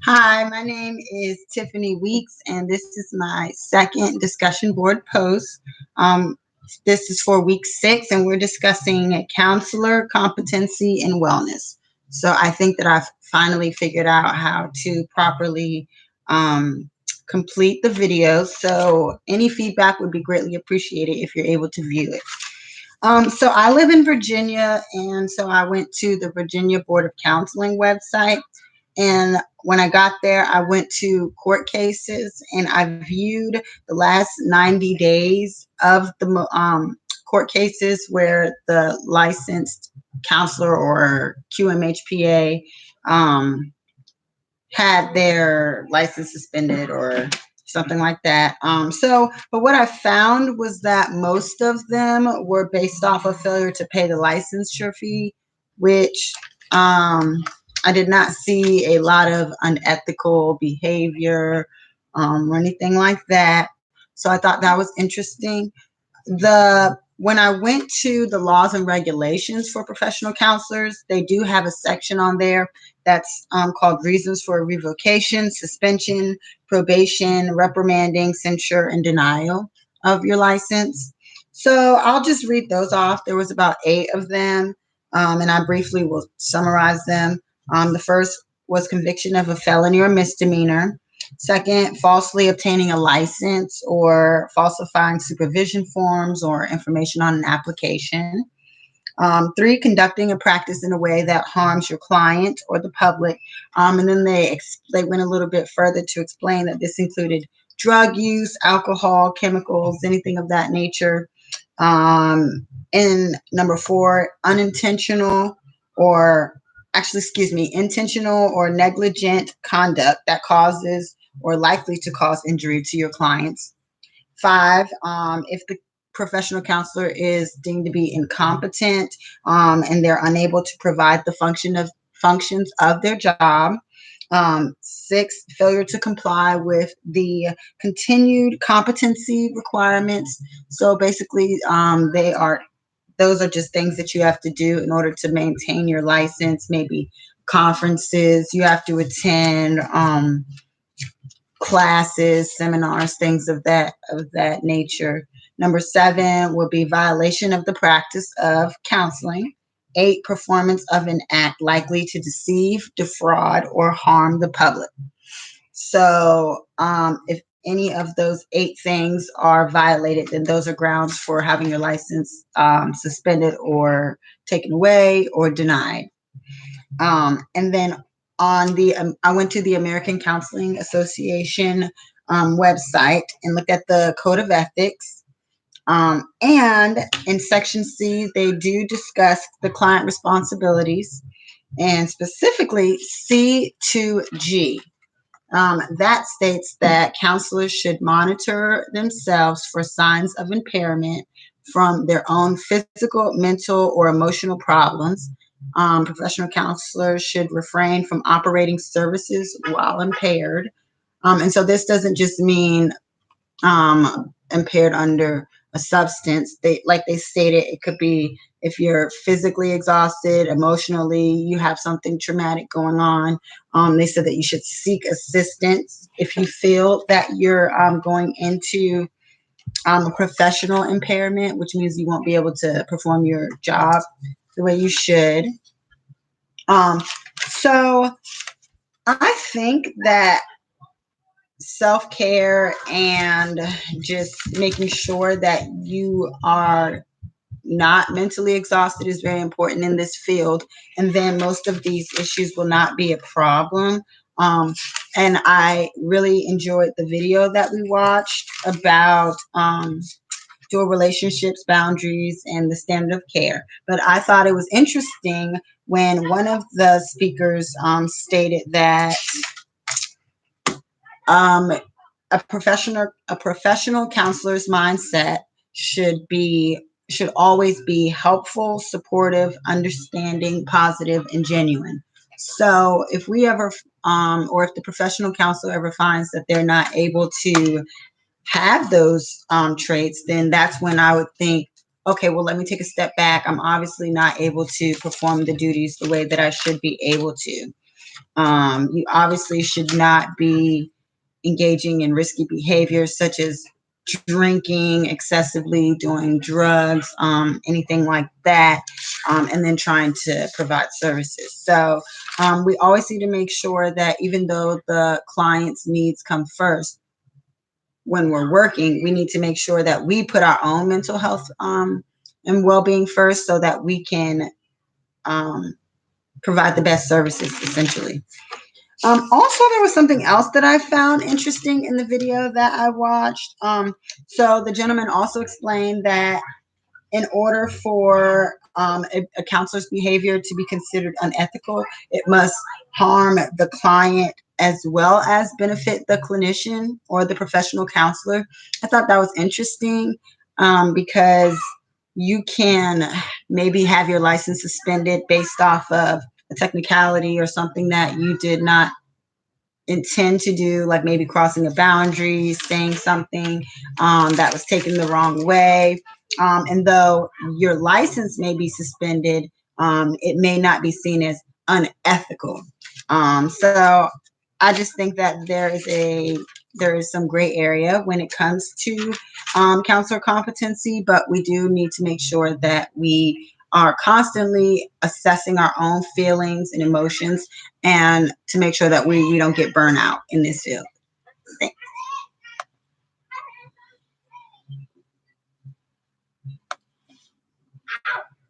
Hi, my name is Tiffany Weeks, and this is my second discussion board post. Um, this is for week 6, and we're discussing counselor competency and wellness. So I think that I've finally figured out how to properly um, complete the video. So any feedback would be greatly appreciated if you're able to view it. So I live in Virginia, and so I went to the Virginia Board of Counseling website. And when I got there, I went to court cases and I viewed the last 90 days of the court cases where the licensed counselor or QMHPA um, had their license suspended or something like that. But what I found was that most of them were based off of failure to pay the licensure fee, which I did not see a lot of unethical behavior or anything like that. So I thought that was interesting. The When I went to the laws and regulations for professional counselors, they do have a section on there that's called reasons for revocation, suspension, probation, reprimanding, censure, and denial of your license. So I'll just read those off. There was about 8 of them, and I briefly will summarize them. The first was conviction of a felony or misdemeanor. Second, falsely obtaining a license or falsifying supervision forms or information on an application. 3, conducting a practice in a way that harms your client or the public. And then they went a little bit further to explain that this included drug use, alcohol, chemicals, anything of that nature. And number 4, intentional or negligent conduct that causes or likely to cause injury to your clients. 5, if the professional counselor is deemed to be incompetent and they're unable to provide the functions of their job. 6, failure to comply with the continued competency requirements. So basically, those are just things that you have to do in order to maintain your license. Maybe conferences you have to attend, classes, seminars, things of that nature. Number 7 will be violation of the practice of counseling. 8, performance of an act likely to deceive, defraud, or harm the public. So, if any of those 8 things are violated, then those are grounds for having your license suspended or taken away or denied. And then I went to the American Counseling Association website and looked at the Code of Ethics. And in Section C, they do discuss the client responsibilities, and specifically C2G. That states that counselors should monitor themselves for signs of impairment from their own physical, mental, or emotional problems. Professional counselors should refrain from operating services while impaired. And so this doesn't just mean impaired under a substance. Like they stated, it could be if you're physically exhausted, emotionally, you have something traumatic going on. They said that you should seek assistance if you feel that you're going into a professional impairment, which means you won't be able to perform your job the way you should. So I think that self-care and just making sure that you are not mentally exhausted is very important in this field. And then most of these issues will not be a problem. And I really enjoyed the video that we watched about dual relationships, boundaries, and the standard of care. But I thought it was interesting when one of the speakers stated that um, a professional counselor's mindset should always be helpful, supportive, understanding, positive, and genuine. So if we ever or if the professional counselor ever finds that they're not able to have those traits, then that's when I would think, okay, well, let me take a step back. I'm obviously not able to perform the duties the way that I should be able to. You obviously should not be engaging in risky behaviors such as drinking excessively, doing drugs, anything like that, and then trying to provide services. So we always need to make sure that even though the client's needs come first when we're working, we need to make sure that we put our own mental health and well-being first so that we can um, provide the best services essentially. Also, there was something else that I found interesting in the video that I watched. So the gentleman also explained that in order for a counselor's behavior to be considered unethical, it must harm the client as well as benefit the clinician or the professional counselor. I thought that was interesting because you can maybe have your license suspended based off of a technicality or something that you did not intend to do, like maybe crossing a boundary, saying something that was taken the wrong way. And though your license may be suspended, it may not be seen as unethical. So I just think that there is some gray area when it comes to counselor competency, but we do need to make sure that we are constantly assessing our own feelings and emotions and to make sure that we don't get burnout in this field. Thanks.